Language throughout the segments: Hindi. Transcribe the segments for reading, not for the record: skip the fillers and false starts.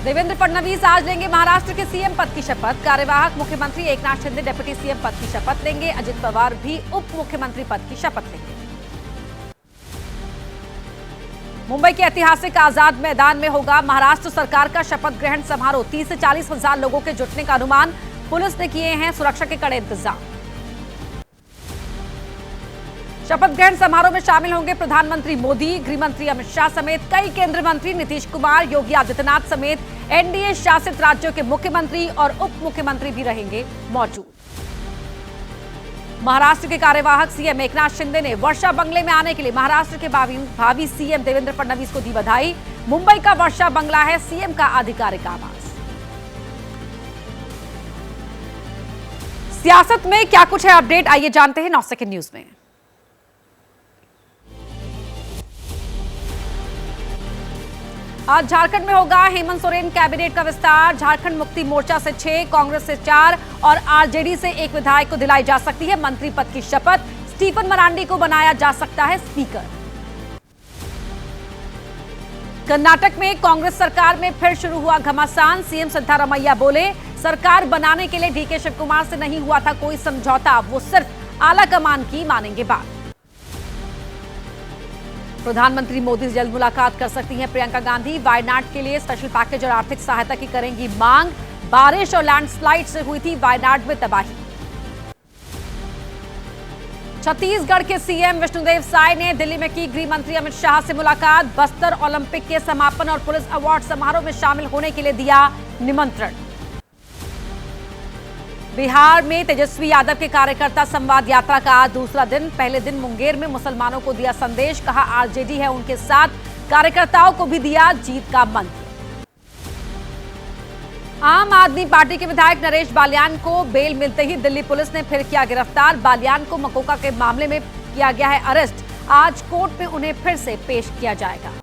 देवेंद्र फडणवीस आज लेंगे महाराष्ट्र के सीएम पद की शपथ। कार्यवाहक मुख्यमंत्री एकनाथ शिंदे डिप्टी सीएम पद की शपथ लेंगे। अजित पवार भी उप मुख्यमंत्री पद की शपथ लेंगे। मुंबई के ऐतिहासिक आजाद मैदान में होगा महाराष्ट्र सरकार का शपथ ग्रहण समारोह। 30 से 40 हजार लोगों के जुटने का अनुमान। पुलिस ने किए हैं सुरक्षा के कड़े इंतजाम। शपथ ग्रहण समारोह में शामिल होंगे प्रधानमंत्री मोदी, गृह मंत्री अमित शाह समेत कई केंद्रीय मंत्री। नीतीश कुमार, योगी आदित्यनाथ समेत एनडीए शासित राज्यों के मुख्यमंत्री और उप मुख्यमंत्री भी रहेंगे मौजूद। महाराष्ट्र के कार्यवाहक सीएम एकनाथ शिंदे ने वर्षा बंगले में आने के लिए महाराष्ट्र के भावी सीएम देवेंद्र फडणवीस को दी बधाई। मुंबई का वर्षा बंगला है सीएम का आधिकारिक आवास। सियासत में क्या कुछ है अपडेट, आइए जानते हैं 9 सेकंड न्यूज में। आज झारखंड में होगा हेमंत सोरेन कैबिनेट का विस्तार। झारखंड मुक्ति मोर्चा से 6, कांग्रेस से 4 और आरजेडी से 1 विधायक को दिलाई जा सकती है मंत्री पद की शपथ। स्टीफन मरांडी को बनाया जा सकता है स्पीकर। कर्नाटक में कांग्रेस सरकार में फिर शुरू हुआ घमासान। सीएम सिद्धारमैया बोले, सरकार बनाने के लिए डीके शिवकुमार से नहीं हुआ था कोई समझौता, वो सिर्फ आला कमान की मानेंगे बात। प्रधानमंत्री मोदी से जल्द मुलाकात कर सकती हैं प्रियंका गांधी। वायनाड के लिए स्पेशल पैकेज और आर्थिक सहायता की करेंगी मांग। बारिश और लैंडस्लाइड से हुई थी वायनाड में तबाही। छत्तीसगढ़ के सीएम विष्णुदेव साय ने दिल्ली में की गृह मंत्री अमित शाह से मुलाकात। बस्तर ओलंपिक के समापन और पुलिस अवार्ड समारोह में शामिल होने के लिए दिया निमंत्रण। बिहार में तेजस्वी यादव के कार्यकर्ता संवाद यात्रा का आज दूसरा दिन। पहले दिन मुंगेर में मुसलमानों को दिया संदेश, कहा आरजेडी है उनके साथ। कार्यकर्ताओं को भी दिया जीत का मंत्र। आम आदमी पार्टी के विधायक नरेश बालियान को बेल मिलते ही दिल्ली पुलिस ने फिर किया गिरफ्तार। बालियान को मकोका के मामले में किया गया है अरेस्ट। आज कोर्ट में उन्हें फिर से पेश किया जाएगा।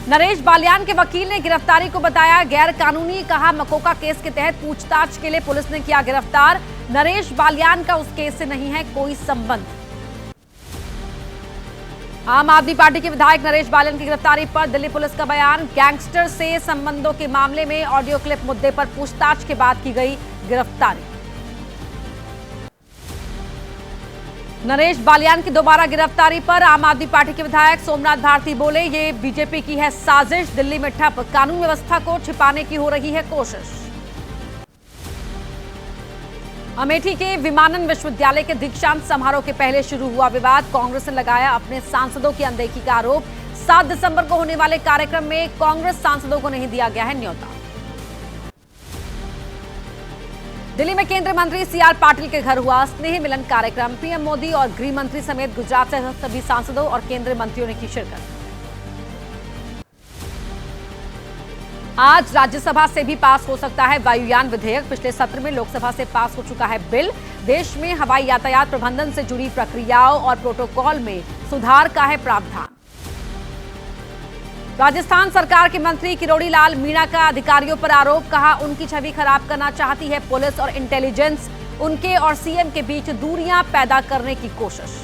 नरेश बालियान के वकील ने गिरफ्तारी को बताया गैर कानूनी, कहा मकोका केस के तहत पूछताछ के लिए पुलिस ने किया गिरफ्तार। नरेश बालियान का उस केस से नहीं है कोई संबंध। आम आदमी पार्टी के विधायक नरेश बालियान की गिरफ्तारी पर दिल्ली पुलिस का बयान। गैंगस्टर से संबंधों के मामले में ऑडियो क्लिप मुद्दे पर पूछताछ के बाद की गई गिरफ्तारी। नरेश बालियान की दोबारा गिरफ्तारी पर आम आदमी पार्टी के विधायक सोमनाथ भारती बोले, ये बीजेपी की है साजिश। दिल्ली में ठप कानून व्यवस्था को छिपाने की हो रही है कोशिश। अमेठी के विमानन विश्वविद्यालय के दीक्षांत समारोह के पहले शुरू हुआ विवाद। कांग्रेस ने लगाया अपने सांसदों की अनदेखी का आरोप। 7 दिसंबर को होने वाले कार्यक्रम में कांग्रेस सांसदों को नहीं दिया गया है न्योता। दिल्ली में केंद्रीय मंत्री सीआर पाटिल के घर हुआ स्नेह मिलन कार्यक्रम। पीएम मोदी और गृह मंत्री समेत गुजरात से सभी सांसदों और केंद्रीय मंत्रियों ने की शिरकत। आज राज्यसभा से भी पास हो सकता है वायुयान विधेयक। पिछले सत्र में लोकसभा से पास हो चुका है बिल। देश में हवाई यातायात प्रबंधन से जुड़ी प्रक्रियाओं और प्रोटोकॉल में सुधार का है प्रावधान। राजस्थान सरकार के मंत्री किरोड़ी लाल मीणा का अधिकारियों पर आरोप, कहा उनकी छवि खराब करना चाहती है पुलिस और इंटेलिजेंस। उनके और सीएम के बीच दूरियां पैदा करने की कोशिश।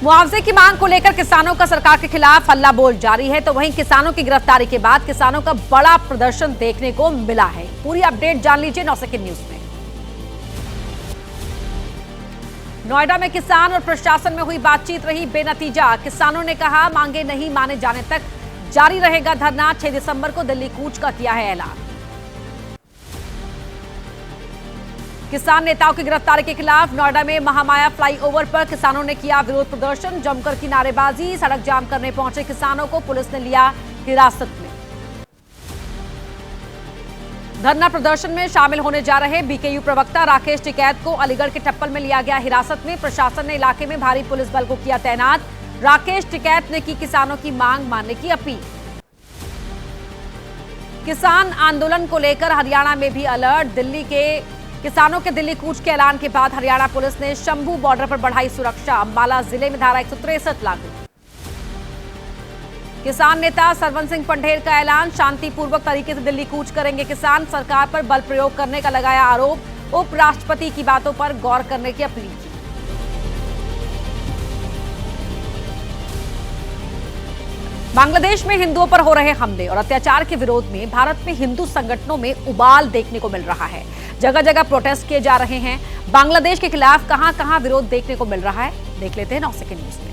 मुआवजे की मांग को लेकर किसानों का सरकार के खिलाफ हल्ला बोल जारी है, तो वहीं किसानों की गिरफ्तारी के बाद किसानों का बड़ा प्रदर्शन देखने को मिला है। पूरी अपडेट जान लीजिए 9 सेकंड न्यूज में। नोएडा में किसान और प्रशासन में हुई बातचीत रही बेनतीजा। किसानों ने कहा मांगे नहीं माने जाने तक जारी रहेगा धरना। 6 दिसंबर को दिल्ली कूच का किया है ऐलान। किसान नेताओं की गिरफ्तारी के खिलाफ नोएडा में महामाया फ्लाईओवर पर किसानों ने किया विरोध प्रदर्शन। जमकर की नारेबाजी, सड़क जाम करने पहुंचे किसानों को पुलिस ने लिया हिरासत में। धरना प्रदर्शन में शामिल होने जा रहे बीकेयू प्रवक्ता राकेश टिकैत को अलीगढ़ के टप्पल में लिया गया हिरासत में। प्रशासन ने इलाके में भारी पुलिस बल को किया तैनात। राकेश टिकैत ने की किसानों की मांग मानने की अपील। किसान आंदोलन को लेकर हरियाणा में भी अलर्ट। दिल्ली के किसानों के दिल्ली कूच के ऐलान के बाद हरियाणा पुलिस ने शंभू बॉर्डर पर बढ़ाई सुरक्षा। अंबाला जिले में धारा 163 लागू। किसान नेता सरवन सिंह पंढेर का ऐलान, शांतिपूर्वक तरीके से दिल्ली कूच करेंगे किसान। सरकार पर बल प्रयोग करने का लगाया आरोप। उपराष्ट्रपति की बातों पर गौर करने की अपील की। बांग्लादेश में हिंदुओं पर हो रहे हमले और अत्याचार के विरोध में भारत में हिंदू संगठनों में उबाल देखने को मिल रहा है। जगह जगह प्रोटेस्ट किए जा रहे हैं। बांग्लादेश के खिलाफ कहां कहां विरोध देखने को मिल रहा है, देख लेते हैं 9 सेकंड न्यूज में।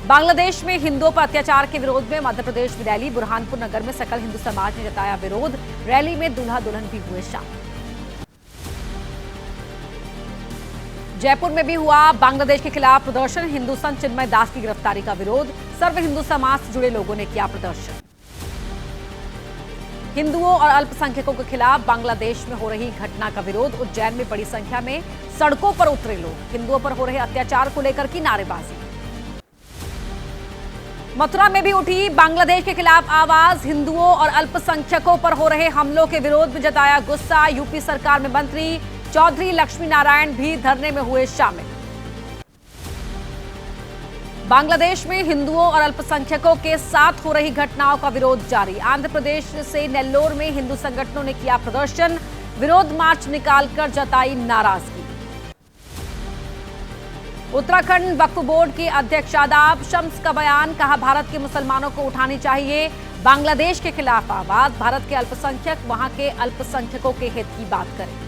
बांग्लादेश में हिंदुओं पर अत्याचार के विरोध में मध्य प्रदेश में रैली। बुरहानपुर नगर में सकल हिंदू समाज ने जताया विरोध। रैली में दूल्हा दुल्हन भी हुए शामिल। जयपुर में भी हुआ बांग्लादेश के खिलाफ प्रदर्शन। हिंदू संत चिन्मय दास की गिरफ्तारी का विरोध। सर्व हिंदू समाज से जुड़े लोगों ने किया प्रदर्शन। हिंदुओं और अल्पसंख्यकों के खिलाफ बांग्लादेश में हो रही घटना का विरोध। उज्जैन में बड़ी संख्या में सड़कों पर उतरे लोग। हिंदुओं पर हो रहे अत्याचार को लेकर की नारेबाजी। मथुरा में भी उठी बांग्लादेश के खिलाफ आवाज। हिंदुओं और अल्पसंख्यकों पर हो रहे हमलों के विरोध में जताया गुस्सा। यूपी सरकार में मंत्री चौधरी लक्ष्मी नारायण भी धरने में हुए शामिल। बांग्लादेश में हिंदुओं और अल्पसंख्यकों के साथ हो रही घटनाओं का विरोध जारी। आंध्र प्रदेश से नेल्लोर में हिंदू संगठनों ने किया प्रदर्शन। विरोध मार्च निकालकर जताई नाराजगी। उत्तराखंड वक्फ बोर्ड के अध्यक्ष शादाब शम्स का बयान। कहा, भारत के मुसलमानों को उठानी चाहिए बांग्लादेश के खिलाफ आवाज। भारत के अल्पसंख्यक वहां के अल्पसंख्यकों के हित की बात करें।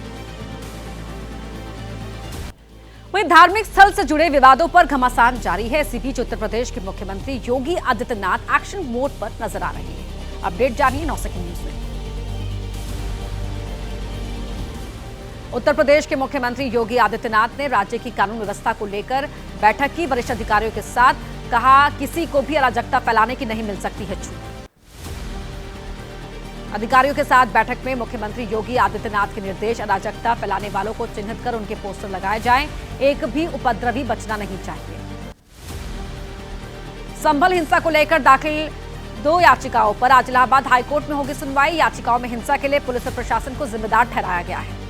वहीं धार्मिक स्थल से जुड़े विवादों पर घमासान जारी है। इसी बीच उत्तर प्रदेश के मुख्यमंत्री योगी आदित्यनाथ एक्शन मोड पर नजर आ रहे हैं। अपडेट जानिए 9 सेकंड न्यूज में। उत्तर प्रदेश के मुख्यमंत्री योगी आदित्यनाथ ने राज्य की कानून व्यवस्था को लेकर बैठक की। वरिष्ठ अधिकारियों के साथ कहा, किसी को भी अराजकता फैलाने की नहीं मिल सकती है छूट। अधिकारियों के साथ बैठक में मुख्यमंत्री योगी आदित्यनाथ के निर्देश, अराजकता फैलाने वालों को चिन्हित कर उनके पोस्टर लगाए जाएं। एक भी उपद्रवी बचना नहीं चाहिए। संभल हिंसा को लेकर दाखिल 2 याचिकाओं पर आज इलाहाबाद हाईकोर्ट में होगी सुनवाई। याचिकाओं में हिंसा के लिए पुलिस और प्रशासन को जिम्मेदार ठहराया गया है।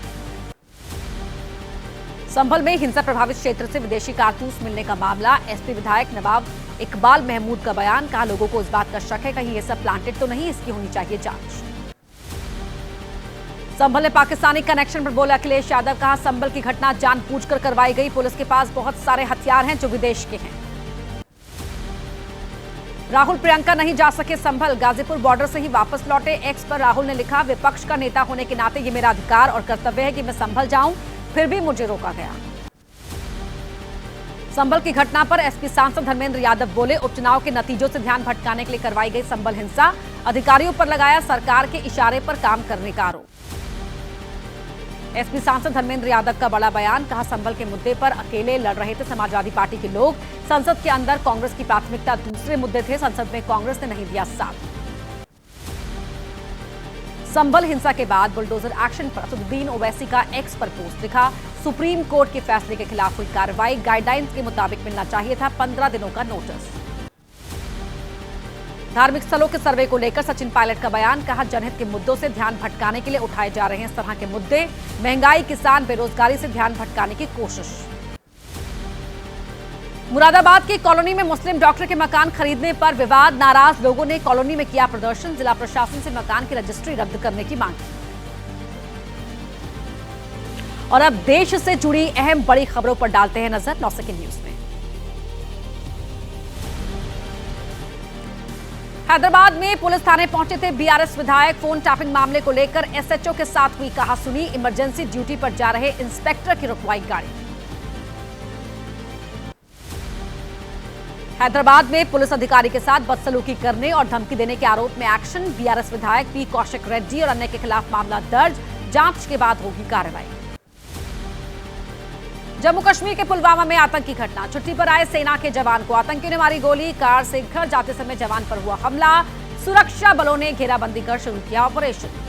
संभल में हिंसा प्रभावित क्षेत्र से विदेशी कारतूस मिलने का मामला। एसपी विधायक नवाब इकबाल महमूद का बयान। कहा, लोगों को इस बात का शक है कहीं ये सब प्लांटेड तो नहीं, इसकी होनी चाहिए जांच। संभल में पाकिस्तानी कनेक्शन पर बोले अखिलेश यादव। कहा, संभल की घटना जानबूझकर करवाई गई। पुलिस के पास बहुत सारे हथियार हैं जो विदेश के हैं। राहुल प्रियंका नहीं जा सके संभल। गाजीपुर बॉर्डर से ही वापस लौटे। एक्स पर राहुल ने लिखा, विपक्ष का नेता होने के नाते ये मेरा अधिकार और कर्तव्य है कि मैं संभल जाऊं, फिर भी मुझे रोका गया। संभल की घटना पर एसपी सांसद धर्मेंद्र यादव बोले, उपचुनाव के नतीजों से ध्यान भटकाने के लिए करवाई गई संभल हिंसा। अधिकारियों पर लगाया सरकार के इशारे पर काम करने का आरोप। एसपी सांसद धर्मेंद्र यादव का बड़ा बयान। कहा, संभल के मुद्दे पर अकेले लड़ रहे थे समाजवादी पार्टी के लोग। संसद के अंदर कांग्रेस की प्राथमिकता दूसरे मुद्दे थे। संसद में कांग्रेस ने नहीं दिया साथ। संभल हिंसा के बाद बुलडोजर एक्शन पर असदुद्दीन ओवैसी का एक्स पर पोस्ट लिखा, सुप्रीम कोर्ट के फैसले के खिलाफ हुई कार्रवाई। गाइडलाइंस के मुताबिक मिलना चाहिए था 15 दिनों का नोटिस। धार्मिक स्थलों के सर्वे को लेकर सचिन पायलट का बयान। कहा, जनहित के मुद्दों से ध्यान भटकाने के लिए उठाए जा रहे हैं इस तरह के मुद्दे। महंगाई, किसान, बेरोजगारी से ध्यान भटकाने की कोशिश। मुरादाबाद की कॉलोनी में मुस्लिम डॉक्टर के मकान खरीदने पर विवाद। नाराज लोगों ने कॉलोनी में किया प्रदर्शन। जिला प्रशासन से मकान की रजिस्ट्री रद्द करने की मांग की। और अब देश से जुड़ी अहम बड़ी खबरों पर डालते हैं नजर 9 सेकंड न्यूज में। हैदराबाद में पुलिस थाने पहुंचे थे बीआरएस विधायक। फोन टैपिंग मामले को लेकर एसएचओ के साथ हुई कहासुनी। इमरजेंसी ड्यूटी पर जा रहे इंस्पेक्टर की रुकवाई गाड़ी। हैदराबाद में पुलिस अधिकारी के साथ बदसलूकी करने और धमकी देने के आरोप में एक्शन। बीआरएस विधायक पी कौशिक रेड्डी और अन्य के खिलाफ मामला दर्ज। जांच के बाद होगी कार्रवाई। जम्मू कश्मीर के पुलवामा में आतंकी घटना। छुट्टी पर आए सेना के जवान को आतंकियों ने मारी गोली। कार से घर जाते समय जवान पर हुआ हमला। सुरक्षा बलों ने घेराबंदी कर शुरू किया ऑपरेशन।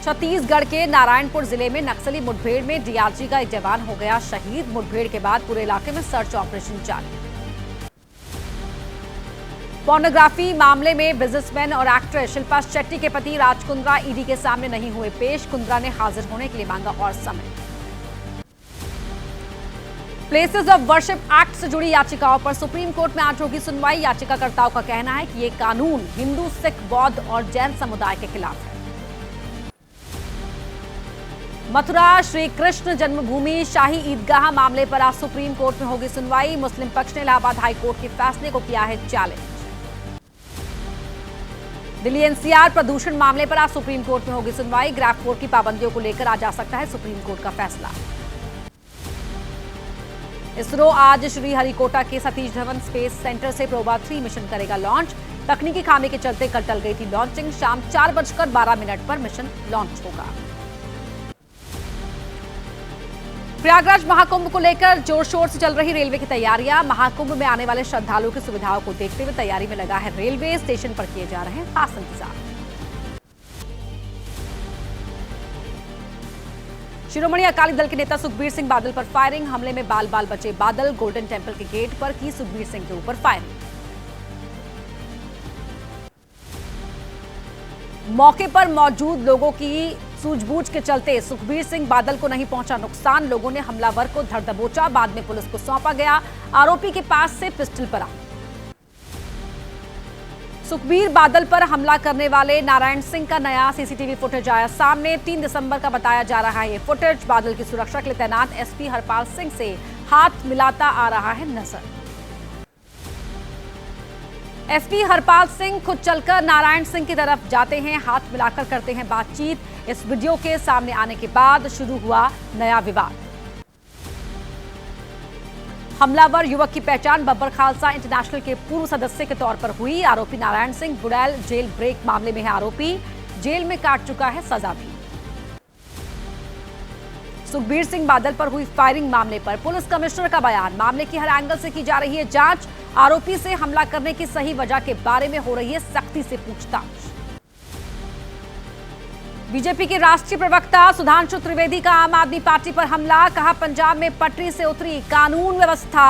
छत्तीसगढ़ के नारायणपुर जिले में नक्सली मुठभेड़ में डीआरजी का एक जवान हो गया शहीद। मुठभेड़ के बाद पूरे इलाके में सर्च ऑपरेशन जारी। पोर्नोग्राफी मामले में बिजनेसमैन और एक्ट्रेस शिल्पा शेट्टी के पति राज कुंद्रा ईडी के सामने नहीं हुए पेश। कुंद्रा ने हाजिर होने के लिए मांगा और समय। प्लेसेस ऑफ वर्शिप एक्ट से जुड़ी याचिकाओं पर सुप्रीम कोर्ट में आज होगी सुनवाई। याचिकाकर्ताओं का कहना है कि ये कानून हिंदू, सिख, बौद्ध और जैन समुदाय के खिलाफ है। मथुरा श्री कृष्ण जन्मभूमि शाही ईदगाह मामले पर आज सुप्रीम कोर्ट में होगी सुनवाई। मुस्लिम पक्ष ने इलाहाबाद हाई कोर्ट के फैसले को किया है चैलेंज। दिल्ली एनसीआर प्रदूषण मामले पर आज सुप्रीम कोर्ट में होगी सुनवाई। ग्रैफ की पाबंदियों को लेकर आ जा सकता है सुप्रीम कोर्ट का फैसला। इसरो आज श्रीहरिकोटा के सतीश धवन स्पेस सेंटर से प्रोबा 3 मिशन करेगा लॉन्च। तकनीकी खामी के चलते कल टल गई थी लॉन्चिंग। शाम 4:12 पर मिशन लॉन्च होगा। प्रयागराज महाकुंभ को लेकर जोर शोर से चल रही रेलवे की तैयारियां। महाकुंभ में आने वाले श्रद्धालुओं की सुविधाओं को देखते हुए तैयारी में लगा है रेलवे। स्टेशन पर किए जा रहे हैं खास इंतजाम। शिरोमणि अकाली दल के नेता सुखबीर सिंह बादल पर फायरिंग। हमले में बाल बाल बचे बादल। गोल्डन टेंपल के गेट पर की सुखबीर सिंह के ऊपर फायरिंग। मौके पर मौजूद लोगों की सूझबूझ के चलते सुखबीर सिंह बादल को नहीं पहुंचा नुकसान। लोगों ने हमलावर को धर दबोचा। बाद में पुलिस को सौंपा गया। आरोपी के पास से पिस्टल बरामद। सुखबीर बादल पर हमला करने वाले नारायण सिंह का नया सीसीटीवी फुटेज आया सामने। 3 दिसंबर का बताया जा रहा है ये फुटेज। बादल की सुरक्षा के लिए तैनात एसपी हरपाल सिंह से हाथ मिलाता आ रहा है नजर। एसपी हरपाल सिंह खुद चलकर नारायण सिंह की तरफ जाते हैं। हाथ मिलाकर करते हैं बातचीत। इस वीडियो के सामने आने के बाद शुरू हुआ नया विवाद। हमलावर युवक की पहचान बब्बर खालसा इंटरनेशनल के पूर्व सदस्य के तौर पर हुई। आरोपी नारायण सिंह बुड़ैल जेल ब्रेक मामले में है आरोपी। जेल में काट चुका है सजा भी। सुखबीर सिंह बादल पर हुई फायरिंग मामले पर पुलिस कमिश्नर का बयान। मामले की हर एंगल से की जा रही है जांच। आरोपी से हमला करने की सही वजह के बारे में हो रही है सख्ती से पूछताछ। बीजेपी के राष्ट्रीय प्रवक्ता सुधांशु त्रिवेदी का आम आदमी पार्टी पर हमला। कहा पंजाब में पटरी से उतरी कानून व्यवस्था।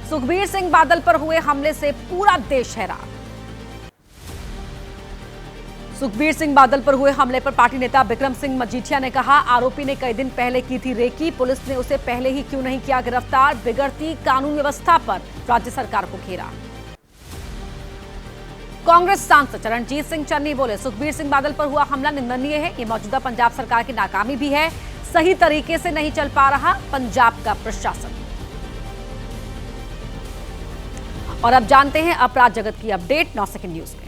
सुखबीर सिंह बादल पर हुए हमले से पूरा देश हैरान। सुखबीर सिंह बादल पर हुए हमले पर पार्टी नेता बिक्रम सिंह मजीठिया ने कहा आरोपी ने कई दिन पहले की थी रेकी। पुलिस ने उसे पहले ही क्यों नहीं किया गिरफ्तार। बिगड़ती कानून व्यवस्था पर राज्य सरकार को घेरा। कांग्रेस सांसद चरणजीत सिंह चन्नी बोले सुखबीर सिंह बादल पर हुआ हमला निंदनीय है। ये मौजूदा पंजाब सरकार की नाकामी भी है। सही तरीके से नहीं चल पा रहा पंजाब का प्रशासन। और अब जानते हैं अपराध जगत की अपडेट 9 सेकंड न्यूज में।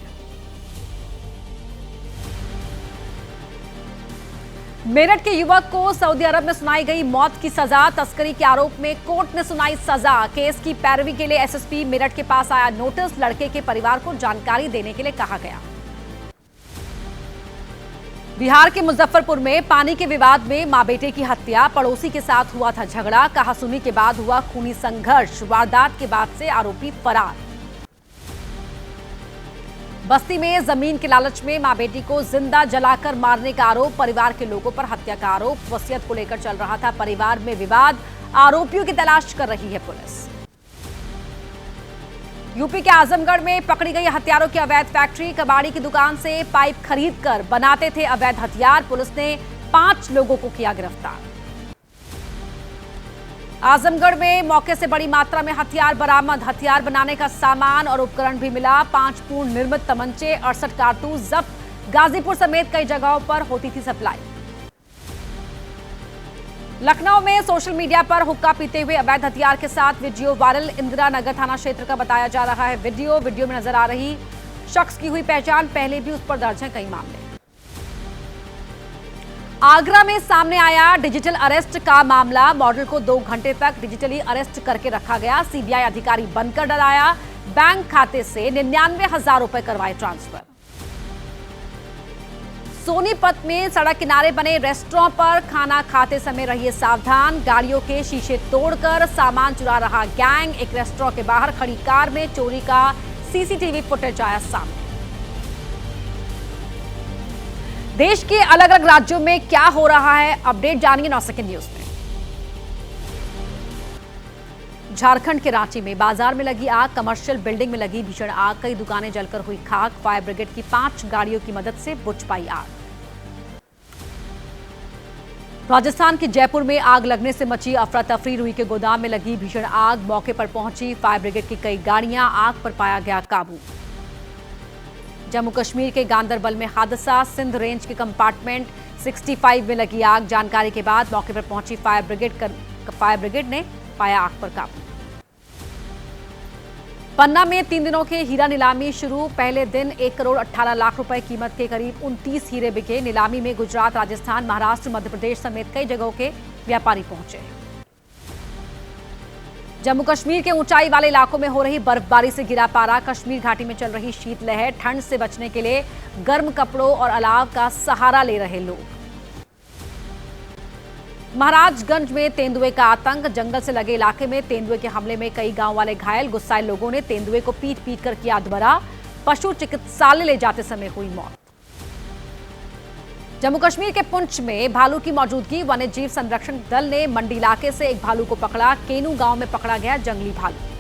मेरठ के युवक को सऊदी अरब में सुनाई गई मौत की सजा। तस्करी के आरोप में कोर्ट ने सुनाई सजा। केस की पैरवी के लिए एसएसपी मेरठ के पास आया नोटिस। लड़के के परिवार को जानकारी देने के लिए कहा गया। बिहार के मुजफ्फरपुर में पानी के विवाद में मां बेटे की हत्या। पड़ोसी के साथ हुआ था झगड़ा। कहासुनी के बाद हुआ खूनी संघर्ष। वारदात के बाद से आरोपी फरार। बस्ती में जमीन के लालच में मां बेटी को जिंदा जलाकर मारने का आरोप। परिवार के लोगों पर हत्या का आरोप। वसीयत को लेकर चल रहा था परिवार में विवाद। आरोपियों की तलाश कर रही है पुलिस। यूपी के आजमगढ़ में पकड़ी गई हथियारों की अवैध फैक्ट्री। कबाड़ी की दुकान से पाइप खरीदकर बनाते थे अवैध हथियार। पुलिस ने 5 लोगों को किया गिरफ्तार। आजमगढ़ में मौके से बड़ी मात्रा में हथियार बरामद। हथियार बनाने का सामान और उपकरण भी मिला। 5 पूर्ण निर्मित तमंचे, 68 कारतूस जब्त। गाजीपुर समेत कई जगहों पर होती थी सप्लाई। लखनऊ में सोशल मीडिया पर हुक्का पीते हुए अवैध हथियार के साथ वीडियो वायरल। इंदिरा नगर थाना क्षेत्र का बताया जा रहा है वीडियो में नजर आ रही शख्स की हुई पहचान। पहले भी उस पर दर्ज है कई मामले। आगरा में सामने आया डिजिटल अरेस्ट का मामला। मॉडल को 2 घंटे तक डिजिटली अरेस्ट करके रखा गया। सीबीआई अधिकारी बनकर डराया। बैंक खाते से 99,000 रुपए करवाए ट्रांसफर। सोनीपत में सड़क किनारे बने रेस्टोरेंट पर खाना खाते समय रहिए सावधान। गाड़ियों के शीशे तोड़कर सामान चुरा रहा गैंग। एक रेस्टोरेंट के बाहर खड़ी कार में चोरी का सीसीटीवी फुटेज आया सामने। देश के अलग अलग राज्यों में क्या हो रहा है अपडेट जानिए 9 सेकंड न्यूज में। झारखंड के रांची में बाजार में लगी आग। कमर्शियल बिल्डिंग में लगी भीषण आग। कई दुकानें जलकर हुई खाक। फायर ब्रिगेड की 5 गाड़ियों की मदद से बुझ पाई आग। राजस्थान के जयपुर में आग लगने से मची अफरा तफरी। रुई के गोदाम में लगी भीषण आग। मौके पर पहुंची फायर ब्रिगेड की कई गाड़ियां। आग पर पाया गया काबू। जम्मू कश्मीर के गांदरबल में हादसा। सिंध रेंज के कंपार्टमेंट 65 में लगी आग। जानकारी के बाद मौके पर पहुंची फायर ब्रिगेड ने पाया आग पर काबू। पन्ना में 3 दिनों के हीरा नीलामी शुरू। पहले दिन 1 करोड़ 18 लाख रुपए कीमत के करीब 29 हीरे बिके। नीलामी में गुजरात, राजस्थान, महाराष्ट्र, मध्य प्रदेश समेत कई जगहों के व्यापारी पहुंचे। जम्मू कश्मीर के ऊंचाई वाले इलाकों में हो रही बर्फबारी से गिरा पारा। कश्मीर घाटी में चल रही शीतलहर। ठंड से बचने के लिए गर्म कपड़ों और अलाव का सहारा ले रहे लोग। महाराजगंज में तेंदुए का आतंक। जंगल से लगे इलाके में तेंदुए के हमले में कई गांव वाले घायल। गुस्साए लोगों ने तेंदुए को पीट पीट कर किया अधमरा। पशु चिकित्सालय ले जाते समय हुई मौत। जम्मू कश्मीर के पुंछ में भालू की मौजूदगी। वन्य जीव संरक्षण दल ने मंडी इलाके से एक भालू को पकड़ा। केनू गांव में पकड़ा गया जंगली भालू।